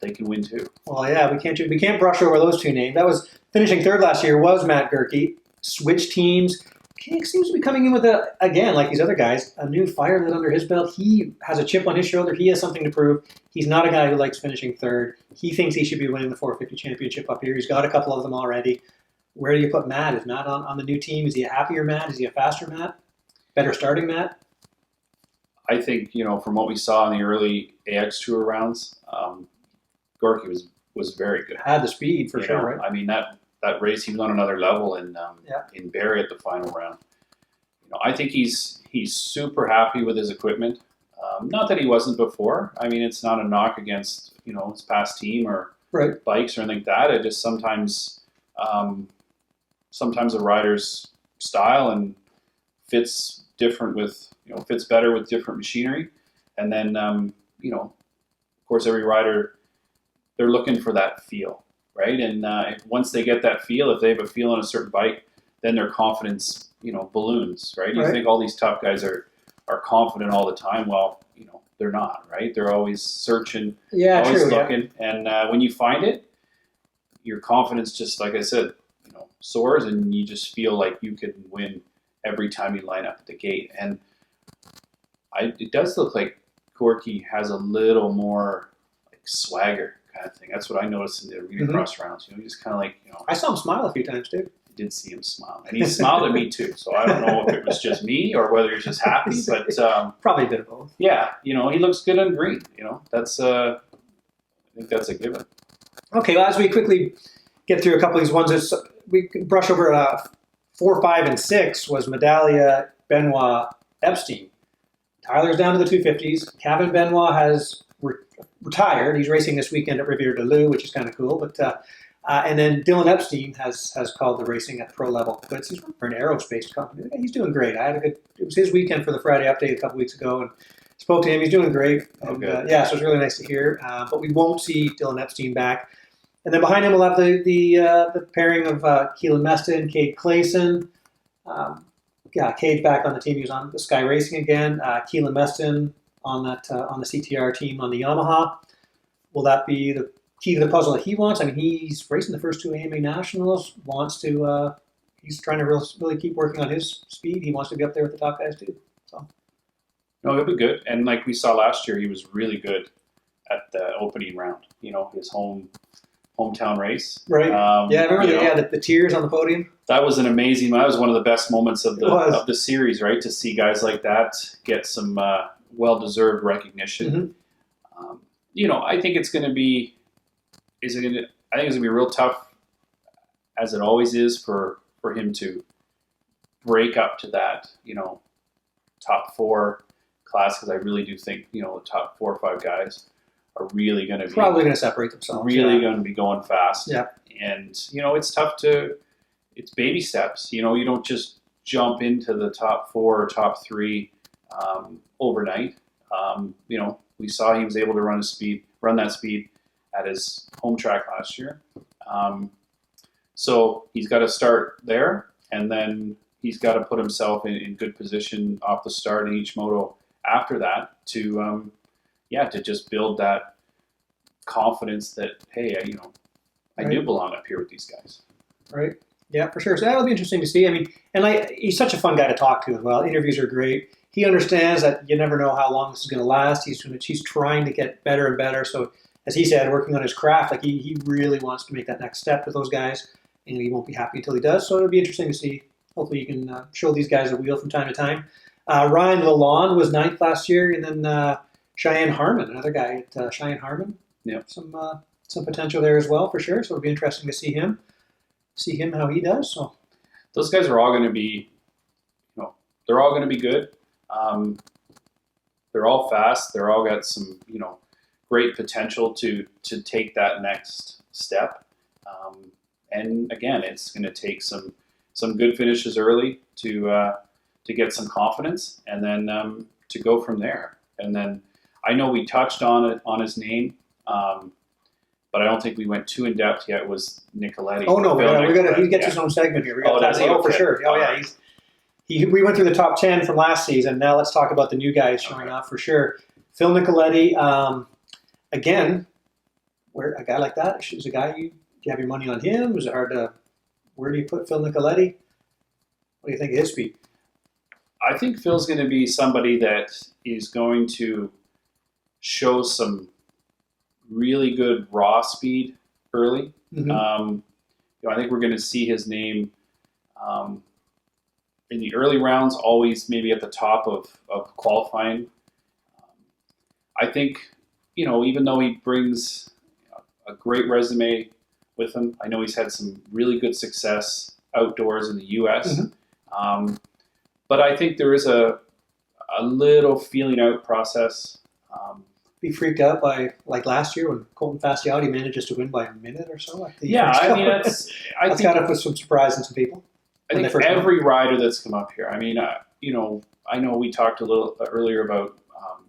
they can win too. Well, yeah, we can't brush over those two names. That was finishing third last year was Matt Gerke. Switched teams. He seems to be coming in with again, like these other guys, a new fire lit under his belt. He has a chip on his shoulder. He has something to prove. He's not a guy who likes finishing third. He thinks he should be winning the 450 championship up here. He's got a couple of them already. Where do you put Matt? Is Matt on the new team? Is he a happier Matt? Is he a faster Matt? Better starting Matt? I think, from what we saw in the early AX Tour rounds, Gorky was very good. Had the speed for sure, right? I mean, that race, he was on another level in Barrie at the final round. I think he's super happy with his equipment. Not that he wasn't before. I mean, it's not a knock against, his past team or Right. bikes or anything like that. It just sometimes a rider's style and fits different with, fits better with different machinery. And then, of course, every rider, they're looking for that feel, right? And once they get that feel, if they have a feel on a certain bike, then their confidence, balloons, right? You Right. think all these top guys are confident all the time. Well, they're not, right? They're always searching, Yeah, always true. Yeah. looking. And when you find it, your confidence just, like I said, soars, and you just feel like you can win every time you line up at the gate. And it does look like Gorky has a little more like swagger kind of thing. That's what I noticed in the arena cross rounds. He just kind of like, I saw him smile a few times, too. I did see him smile, and he smiled at me too. So I don't know if it was just me or whether he's just happy, but Probably a bit of both. yeah, he looks good on green. That's I think that's a given. Okay, well, as we quickly get through a couple of these ones, we can brush over 4, 5, and 6 was Medaglia, Benoit, Epstein. Tyler's down to the 250s. Kevin Benoit has retired. He's racing this weekend at Riviere de Loup, which is kind of cool. But and then Dylan Epstein has called the racing at pro level, but he's for an aerospace company. He's doing great. It was his weekend for the Friday update a couple weeks ago, and spoke to him. He's doing great. And, yeah, so it's really nice to hear. But we won't see Dylan Epstein back. And then behind him, we'll have the pairing of Keelan Meston, Cade Clayson. Cade's back on the team. He was on the Sky Racing again. Keelan Meston on the CTR team on the Yamaha. Will that be the key to the puzzle that he wants? I mean, he's racing the first 2 AMA Nationals. Wants to. He's trying to really keep working on his speed. He wants to be up there with the top guys too. So. No, he'll be good. And like we saw last year, he was really good at the opening round. His hometown race. Right. Yeah, I remember the tears on the podium. That was an amazing. That was one of the best moments of the series, right? To see guys like that get some well-deserved recognition. Mm-hmm. I think it's going to be. I think it's going to be real tough, as it always is, for him to break up to that, top 4 class, because I really do think, the top 4 or 5 guys are really going to be probably going to separate themselves. Really going to be going fast. Yeah. And it's tough it's baby steps. You don't just jump into the top 4 or top 3 overnight. We saw he was able to run that speed at his home track last year. So he's got to start there, and then he's got to put himself in good position off the start in each moto after that to just build that confidence that, hey, I do belong up here with these guys. Right. Yeah, for sure. So that'll be interesting to see. I mean, and he's such a fun guy to talk to as well. Interviews are great. He understands that you never know how long this is going to last. He's trying to get better and better. So as he said, working on his craft, like he really wants to make that next step with those guys, and he won't be happy until he does. So it'll be interesting to see. Hopefully you can show these guys a wheel from time to time. Ryan Lalonde was 9th last year, and then Cheyenne Harmon, another guy at Cheyenne Harmon. Yeah. Some potential there as well, for sure. So it'll be interesting to see him how he does. So those guys are all going to be, they're all going to be good. They're all fast. They're all got some, great potential to take that next step. And again, it's going to take some good finishes early to get some confidence, and then to go from there. And then I know we touched on his name, but I don't think we went too in depth yet. Was Nicoletti? Oh no, he gets his own segment here. For sure. Oh yeah, we went through the top 10 from last season. Now let's talk about the new guys showing up for sure. Phil Nicoletti, again, where a guy like that is a guy do you have your money on him? Is it hard to? Where do you put Phil Nicoletti? What do you think of his speed? I think Phil's going to be somebody that is going to show some really good raw speed early. Mm-hmm. I think we're going to see his name in the early rounds, always maybe at the top of qualifying. I think, even though he brings a great resume with him, I know he's had some really good success outdoors in the U.S., mm-hmm. But I think there is a little feeling out process. Be freaked out by, like last year when Colton Fasciotti manages to win by a minute or so. I think that's kind of put some surprise in some people. I think every rider that's come up here. I mean, I know we talked a little earlier about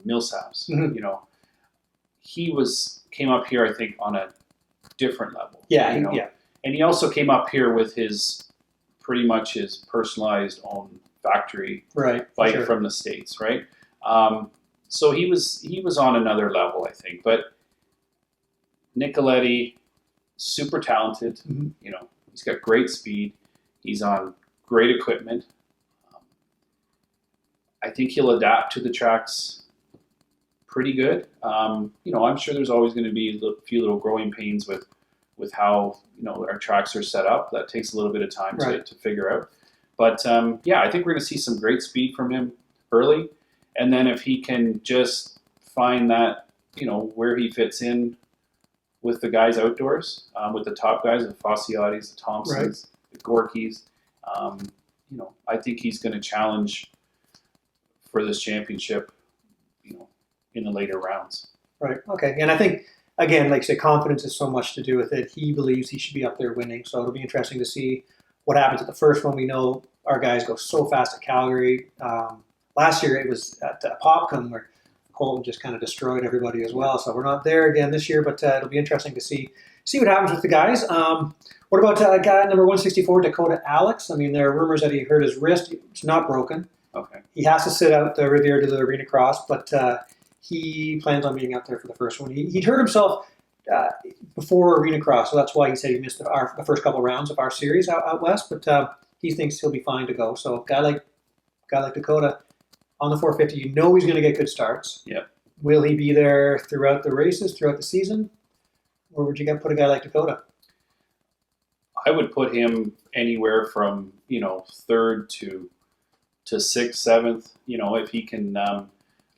Millsaps. Mm-hmm. He came up here, I think, on a different level. Yeah, yeah. And he also came up here with pretty much his personalized own factory bike from the States, right? So he was on another level, I think. But Nicoletti, super talented. Mm-hmm. He's got great speed. He's on great equipment. I think he'll adapt to the tracks pretty good. I'm sure there's always going to be a few little growing pains with how our tracks are set up. That takes a little bit of time to figure out. But I think we're going to see some great speed from him early, and then if he can just find that where he fits in with the guys outdoors, with the top guys, the Fasciottis, the Thompsons, the Gorkys, I think he's going to challenge for this championship, in the later rounds. Right. Okay. And I think, again, like you say, confidence has so much to do with it. He believes he should be up there winning. So it'll be interesting to see what happens at the first one. We know our guys go so fast at Calgary. Last year it was at Popcom where Colton just kind of destroyed everybody as well. So we're not there again this year, but it'll be interesting to see what happens with the guys. What about guy number 164, Dakota Alex? I mean, there are rumors that he hurt his wrist. It's not broken. Okay. He has to sit out the Riviera de la Arena Cross, but he plans on being out there for the first one. He'd hurt himself before Arena Cross, so that's why he said he missed the first couple rounds of our series out west. But he thinks he'll be fine to go. So a guy like Dakota on the 450, you know he's going to get good starts. Yep. Will he be there throughout the races, throughout the season, or would you put a guy like Dakota? I would put him anywhere from third to sixth, seventh. If he can,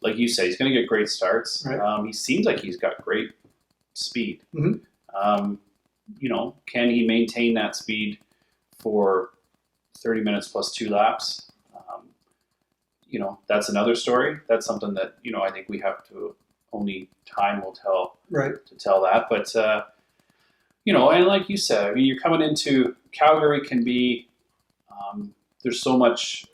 like you say, he's going to get great starts. Right. He seems like he's got great speed. Mm-hmm. Can he maintain that speed for 30 minutes plus 2 laps? That's another story. That's something that I think we have to only time will tell. Right. To tell that, but. And like you said, I mean, you're coming into Calgary can be, there's so much,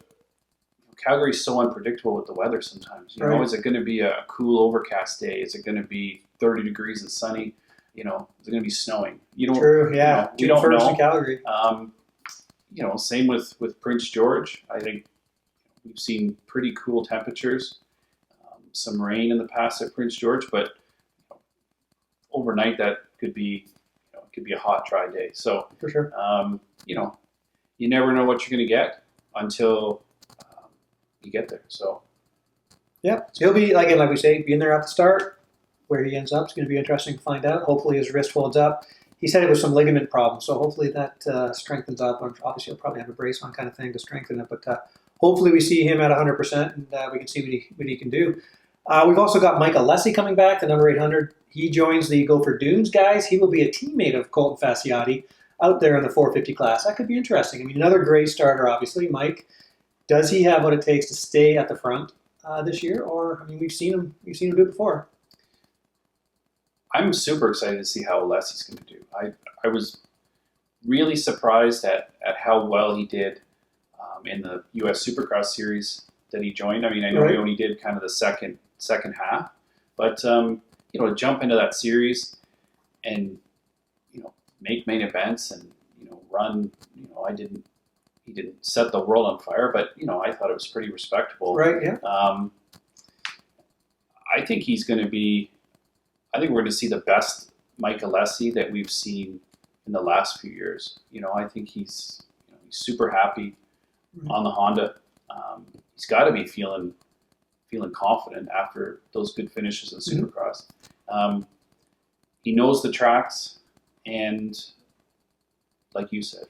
Calgary's so unpredictable with the weather sometimes. Right. Is it going to be a cool overcast day? Is it going to be 30 degrees and sunny? Is it going to be snowing? You don't. True, yeah. We don't know. In Calgary. Same with Prince George. I think we've seen pretty cool temperatures, some rain in the past at Prince George, but overnight that could be a hot, dry day. So for sure, you never know what you're going to get until you get there. So yeah, so he'll be like we say, being there at the start. Where he ends up is going to be interesting to find out. Hopefully his wrist holds up. He said it was some ligament problem, so hopefully that strengthens up. Obviously, he'll probably have a brace on kind of thing to strengthen it, but hopefully we see him at 100% and we can see what he can do. We've also got Mike Alessi coming back, the number 800. He joins the Gopher Dunes guys. He will be a teammate of Colton Fasciotti out there in the 450 class. That could be interesting. I mean, another great starter, obviously. Mike, does he have what it takes to stay at the front this year? Or, I mean, we've seen him do it before. I'm super excited to see how Alessi's going to do. I was really surprised at how well he did in the U.S. Supercross series that he joined. I mean, I know Right. he only did kind of the second half, but to jump into that series and make main events and run. He didn't set the world on fire, but I thought it was pretty respectable. Right, yeah. I think he's going to be. I think we're going to see the best Mike Alessi that we've seen in the last few years. I think he's super happy on the Honda. He's got to be feeling confident after those good finishes in Supercross. He knows the tracks, and like you said,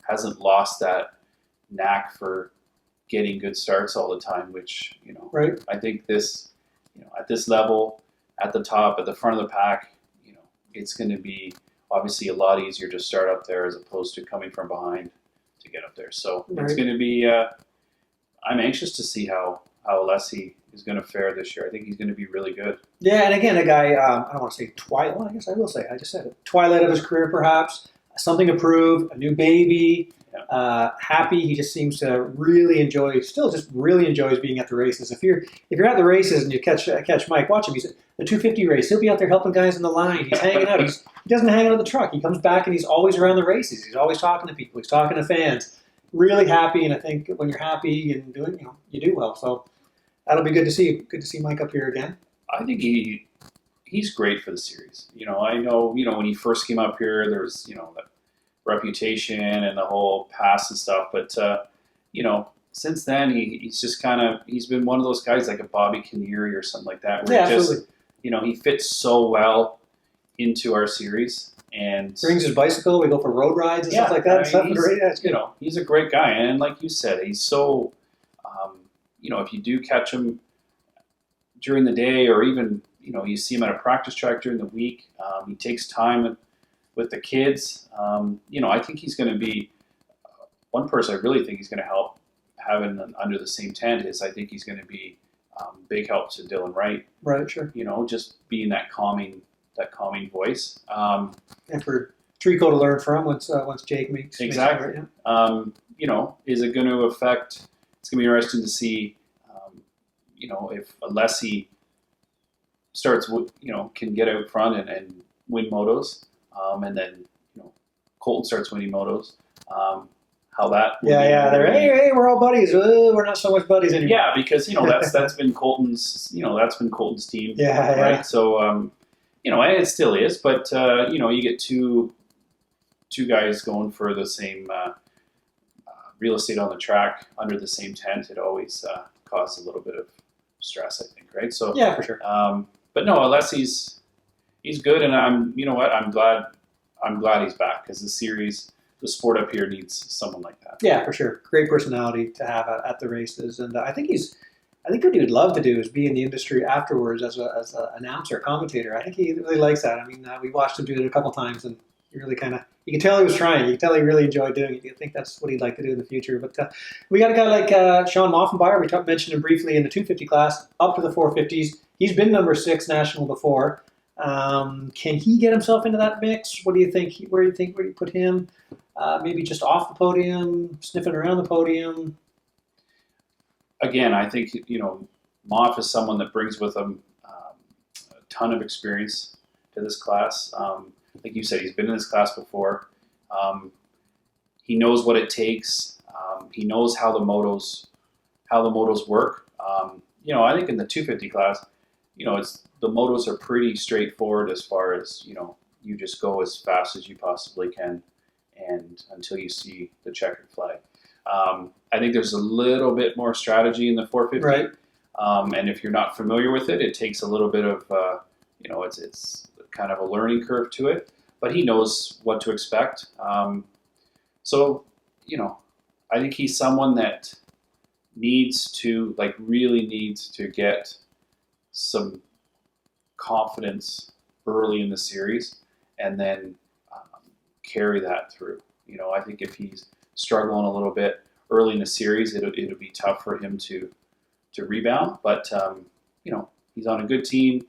hasn't lost that knack for getting good starts all the time. Which Right. I think this at this level. At the top, at the front of the pack, it's going to be obviously a lot easier to start up there as opposed to coming from behind to get up there. So It's going to be. I'm anxious to see how Alessi is going to fare this year. I think he's going to be really good. Yeah, and again, a guy, I don't want to say twilight. Well, I guess I will say. I just said it. Twilight of his career, perhaps. Something to prove. A new baby. Yeah. Happy. He just seems to really really enjoys being at the races. If you're at the races and you catch Mike, watch him. He's at the 250 race. He'll be out there helping guys in the line. He's hanging out. He doesn't hang out of the truck. He comes back and he's always around the races. He's always talking to people. He's talking to fans. Really happy. And I think when you're happy and doing, you do well. So that'll be good to see. Good to see Mike up here again. I think he's great for the series. I know when he first came up here, there was the reputation and the whole past and stuff, but since then he's just he's been one of those guys like a Bobby Canary or something like that where Absolutely. He fits so well into our series and Brings his bicycle. We go for road rides and stuff like that. That's good. He's a great guy, and like you said, he's so if you do catch him during the day or even you see him at a practice track during the week, he takes time with the kids. I think he's going to be one person I really think he's going to help having under the same tent is I think he's going to be Big help to Dylan Wright. Right, sure. Just being that calming voice. And for Trico to learn from once Jake makes Exactly. Makes it right, yeah. Is it going to affect? It's going to be interesting to see. If Alessi starts, can get out front and win motos, and then Colton starts winning motos. How that? Yeah. They're hey, we're all buddies. We're not so much buddies anymore. Yeah, because that's been Colton's. That's been Colton's team. Yeah. Right. So and it still is, but you get two guys going for the same real estate on the track under the same tent. It always causes a little bit of stress, I think. Right. So yeah, for sure. But no, Alessi's he's good, and I'm glad he's back because the sport up here needs someone like that. Yeah, for sure. Great personality to have at the races, and I think what he would love to do is be in the industry afterwards as an announcer, commentator. I think he really likes that. I mean, we watched him do it a couple times, and he really you can tell he was trying. You can tell he really enjoyed doing it. You think that's what he'd like to do in the future. But we got a guy like Sean Moffenbauer. We mentioned him briefly in the 250 class, up to the 450s. He's been number 6 national before. Can he get himself into that mix? What do you think? Where do you put him? Maybe just off the podium, sniffing around the podium. Again, I think Moff is someone that brings with him a ton of experience to this class. Like you said, he's been in this class before. He knows what it takes. He knows how the motos work. I think in the 250 class, the motos are pretty straightforward as far as you just go as fast as you possibly can, and until you see the checkered flag. I think there's a little bit more strategy in the 450, right? And if you're not familiar with it, it takes a little bit of it's kind of a learning curve to it. But he knows what to expect. So I think he's someone that really needs to get some confidence early in the series, and then carry that through. I think if he's struggling a little bit early in the series, it'll be tough for him to rebound. But he's on a good team,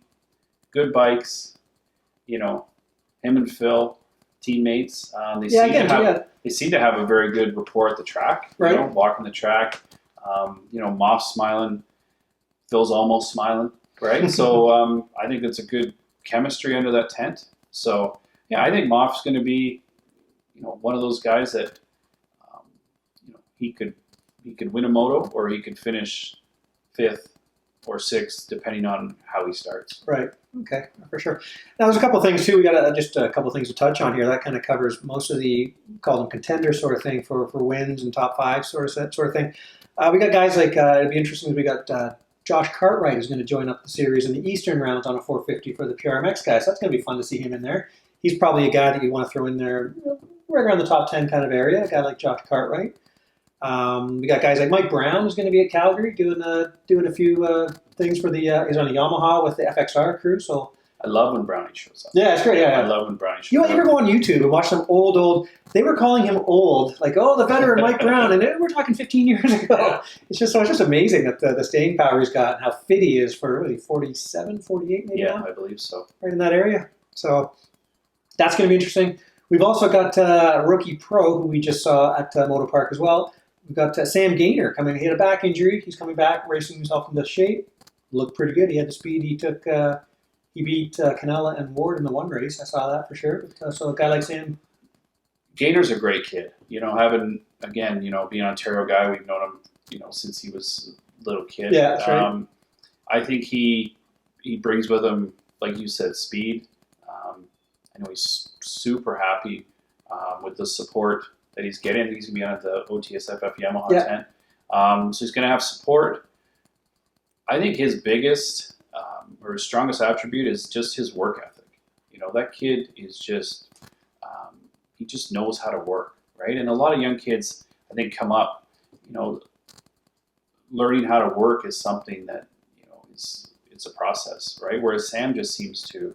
good bikes. Him and Phil, teammates. They seem to have a very good rapport at the track. Right. Walking the track. Moff's smiling. Phil's almost smiling. Right. So I think that's a good chemistry under that tent. So yeah, I think Moff's going to be, one of those guys that, he could win a moto, or he could finish 5th or 6th, depending on how he starts. Right. Okay, for sure. Now, there's a couple things too. We got just a couple things to touch on here. That kind of covers most of the call them contender sort of thing for wins and top 5 sort of thing. We got guys like it'd be interesting. We got Josh Cartwright who's going to join up the series in the Eastern rounds on a 450 for the PRMX guys. So that's going to be fun to see him in there. He's probably a guy that you want to throw in there right around the top 10 kind of area. A guy like Josh Cartwright. We got guys like Mike Brown who's going to be at Calgary doing a few things for the. He's on a Yamaha with the FXR crew. So I love when Brownie shows up. Yeah, it's great. Yeah, I love when Brownie shows up. You ever go on YouTube and watch some old. They were calling him old, like the veteran Mike Brown, and we're talking 15 years ago. It's just amazing that the staying power he's got and how fit he is for really 47, 48 maybe. Yeah, now? I believe so. Right in that area. So that's going to be interesting. We've also got Rookie Pro, who we just saw at Moto Park as well. We've got Sam Gaynor coming. He had a back injury. He's coming back, racing himself into shape. Looked pretty good. He had the speed. He beat Canella and Ward in the one race. I saw that for sure. But, so a guy like Sam. Gaynor's a great kid. Having, again, being an Ontario guy, we've known him, since he was a little kid. Yeah, that's right. I think he brings with him, like you said, speed. I know he's super happy with the support that he's getting. He's going to be on at the OTSFF Yamaha tent. So he's going to have support. I think his biggest or his strongest attribute is just his work ethic. That kid is just, he just knows how to work, right? And a lot of young kids, I think, come up, learning how to work is something that, it's a process, right? Whereas Sam just seems to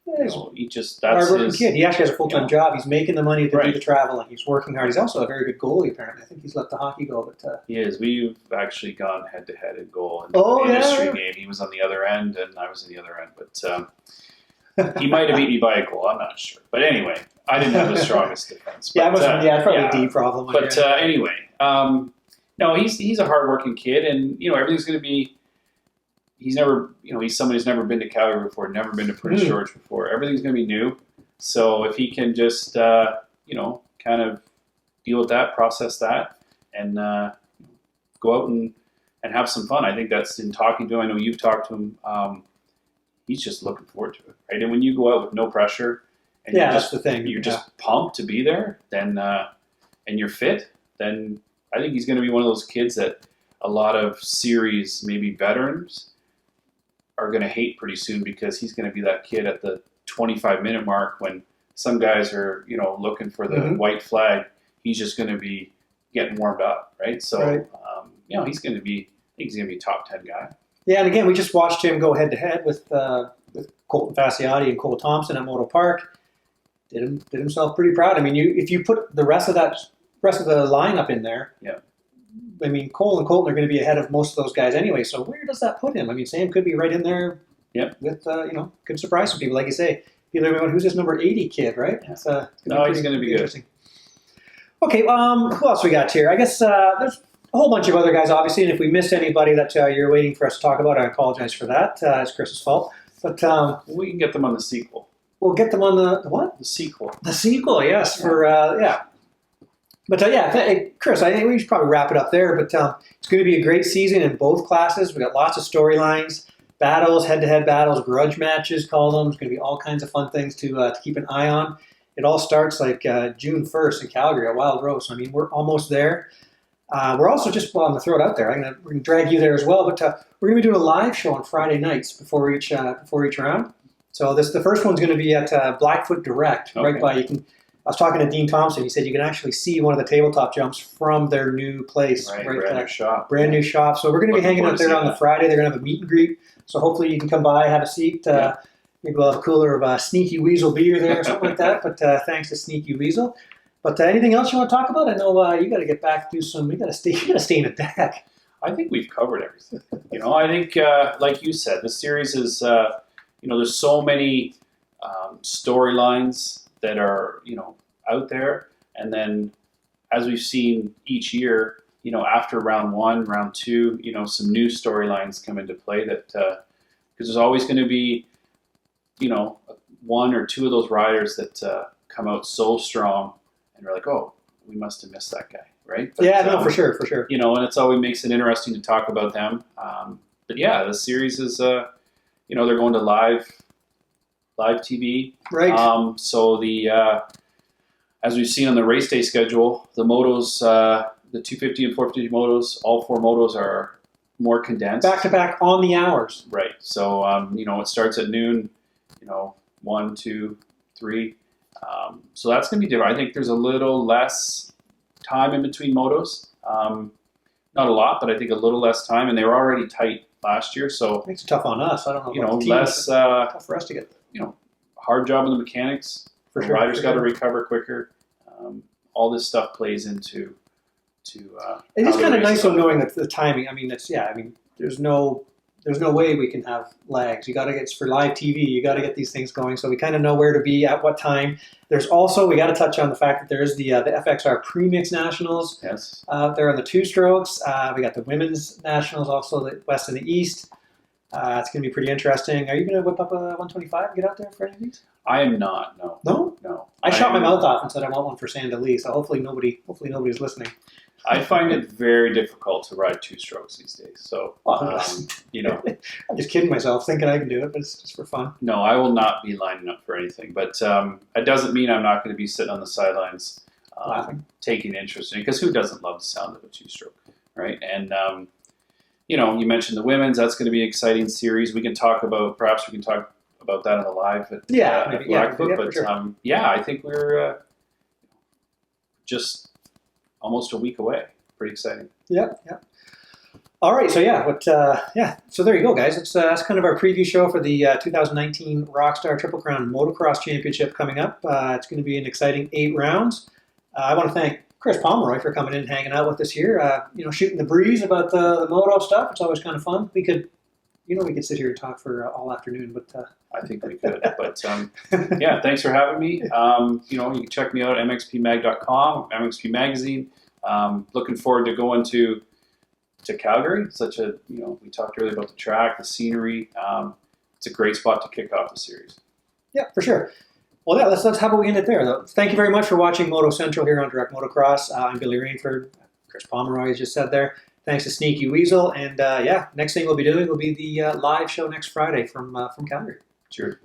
Yeah, he's he just a that's hard-working his. kid. He actually has a full-time job. He's making the money to do Right. the travel, and he's working hard. He's also a very good goalie, apparently. I think he's let the hockey go, but He is. We've actually gone head to head in goal in Oh, the industry yeah. game. He was on the other end, and I was on the other end. But he might have beat me by a goal. I'm not sure. But anyway, I didn't have the strongest defense. yeah, But, probably yeah. a D problem. But anyway, no, he's a hardworking kid, and everything's going to be. He's never, he's someone who's never been to Calgary before, never been to Prince George before. Everything's going to be new. So if he can just, kind of deal with that, process that, and go out and have some fun. I think that's in talking to him. I know you've talked to him. He's just looking forward to it, right? And when you go out with no pressure, and that's the thing. you're just pumped to be there, then and you're fit, then I think he's going to be one of those kids that a lot of series, maybe veterans, are going to hate pretty soon because he's going to be that kid at the 25-minute mark when some guys are, looking for the white flag. He's just going to be getting warmed up, right? So, he's going to be. I think he's going to be a top 10 guy. Yeah, and again, we just watched him go head to head with Colton Fasciotti and Cole Thompson at Moto Park. Did himself pretty proud. I mean, if you put the rest of the lineup in there, yeah. I mean, Cole and Colton are going to be ahead of most of those guys anyway. So where does that put him? I mean, Sam could be right in there. Yep. With could surprise some people, like you say. People are going, who's this number 80 kid, right? Yeah. It's, he's going to be good. Interesting. Okay, who else we got here? I guess there's a whole bunch of other guys, obviously, and if we missed anybody that you're waiting for us to talk about, I apologize for that. It's Chris's fault. But we can get them on the sequel. We'll get them on the what? The sequel. The sequel, yes. Yeah. But Chris, I think we should probably wrap it up there. But it's going to be a great season in both classes. We've got lots of storylines, battles, head-to-head battles, grudge matches, call them. There's going to be all kinds of fun things to keep an eye on. It all starts like June 1st in Calgary at Wild Rose. So, I mean, we're almost there. We're also just, I'm going to throw it out there. We're going to drag you there as well. But we're going to be doing a live show on Friday nights before each round. So the first one's going to be at Blackfoot Direct, right by you can. I was talking to Dean Thompson. He said you can actually see one of the tabletop jumps from their new place, right brand new shop. Brand new shop. So we're going to be hanging out there on the Friday. They're going to have a meet and greet. So hopefully you can come by, have a seat. Maybe we'll have a cooler of Sneaky Weasel beer there or something like that. But thanks to Sneaky Weasel. But anything else you want to talk about? I know you got to get back to some. You got to stay in the deck. I think we've covered everything. I think like you said, the series is. There's so many storylines that are, out there. And then as we've seen each year, after round one, round two, some new storylines come into play that, because there's always going to be, one or two of those riders that come out so strong and we're like, oh, we must have missed that guy, right? But, for sure. And it's always makes it interesting to talk about them. But yeah, the series is, they're going to live TV. Right. So as we've seen on the race day schedule, the motos, the 250 and 450 motos, all four motos are more condensed. Back to back on the hours. Right. So, it starts at noon, 1, 2, 3. So that's going to be different. I think there's a little less time in between motos. Not a lot, but I think a little less time. And they were already tight last year. So makes it tough on us. I don't know. About the team, less tough for us to get. Hard job on the mechanics. For the sure. Riders got to recover quicker. All this stuff plays into. It is kind of nice though knowing that the timing. I mean, there's no way we can have lags. You got to get for live TV. You got to get these things going, so we kind of know where to be at what time. There's also we got to touch on the fact that there's the FXR Premix Nationals. Yes. There on the two strokes. We got the Women's Nationals also, the West and the East. It's going to be pretty interesting. Are you going to whip up a 125 and get out there for any of these? I am not. No. No. I shot my mouth off and said I want one for Sand Lee. So hopefully nobody's listening. I find it very difficult to ride two strokes these days. So I'm just kidding myself, thinking I can do it, but it's just for fun. No, I will not be lining up for anything. But it doesn't mean I'm not going to be sitting on the sidelines, laughing, taking interest in it. Because who doesn't love the sound of a two-stroke, right? And you mentioned the women's. That's going to be an exciting series. Perhaps we can talk about that on the live at Blackfoot. But sure. I think we're just almost a week away. Pretty exciting. Yeah. All right, so so there you go, guys. That's kind of our preview show for the 2019 Rockstar Triple Crown Motocross Championship coming up. It's going to be an exciting 8 rounds. I want to thank Chris Pomeroy for coming in and hanging out with us here. Shooting the breeze about the moto stuff. It's always kind of fun. We could sit here and talk for all afternoon, but I think we could. But yeah, thanks for having me. You can check me out at mxpmag.com, MXP Magazine. Looking forward to going to Calgary. We talked earlier about the track, the scenery. It's a great spot to kick off the series. Yeah, for sure. Well, yeah, let's how about we end it there, though. Thank you very much for watching Moto Central here on Direct Motocross. I'm Billy Rainford. Chris Pomeroy, as just said there. Thanks to Sneaky Weasel. And next thing we'll be doing will be the live show next Friday from Calgary. Cheers.